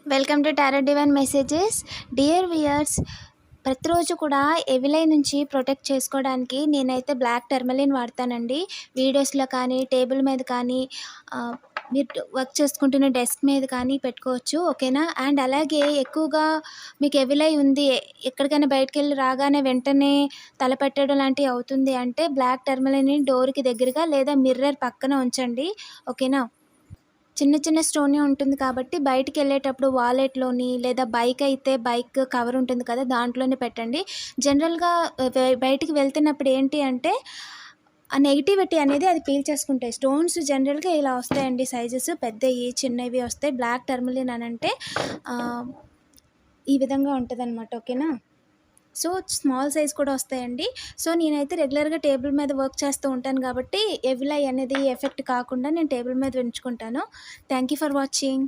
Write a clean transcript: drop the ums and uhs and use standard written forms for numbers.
Welcome to tarot divine messages. Dear weirs, ప్రతిరోజు కూడా ఎవిలై నుంచి ప్రొటెక్ట్ చేసుకోవడానికి నేనైతే బ్లాక్ టర్మలిన్ వాడతానండి. వీడియోస్లో కానీ, టేబుల్ మీద కానీ, మీరు వర్క్ చేసుకుంటున్న డెస్క్ మీద కానీ పెట్టుకోవచ్చు. ఓకేనా? అండ్ అలాగే ఎక్కువగా మీకు ఎవిలై ఉంది, ఎక్కడికైనా బయటకు వెళ్ళి రాగానే వెంటనే తలపెట్టడం లాంటివి అవుతుంది అంటే బ్లాక్ టర్మలిన్ డోర్కి దగ్గరగా లేదా మిర్రర్ పక్కన ఉంచండి. ఓకేనా? చిన్న చిన్న స్టోనే ఉంటుంది కాబట్టి బయటికెళ్ళేటప్పుడు వాలెట్‌లోని లేదా బైక్ అయితే బైక్ కవర్ ఉంటుంది కదా! దాంట్లోనే పెట్టండి. జనరల్‌గా బయటికి వెళ్తున్నప్పుడు ఏంటి అంటే ఆ నెగటివిటీ అనేది అది పీల్చేసుకుంటాయి. స్టోన్స్ జనరల్‌గా ఇలా వస్తాయండి, సైజెస్ పెద్దయి, చిన్నవి వస్తాయి. బ్లాక్ టర్మలిన్ అనంటే ఆహ్, ఈ విధంగా ఉంటదనమాట. ఓకేనా? సో, స్మాల్ సైజ్ కూడా వస్తాయండి. సో, నేనైతే రెగ్యులర్‌గా టేబుల్ మీద వర్క్ చేస్తూ ఉంటాను కాబట్టి ఎవిలై అనేది ఎఫెక్ట్ కాకుండా నేను టేబుల్ మీద ఉంచుకుంటాను. Thank you for watching.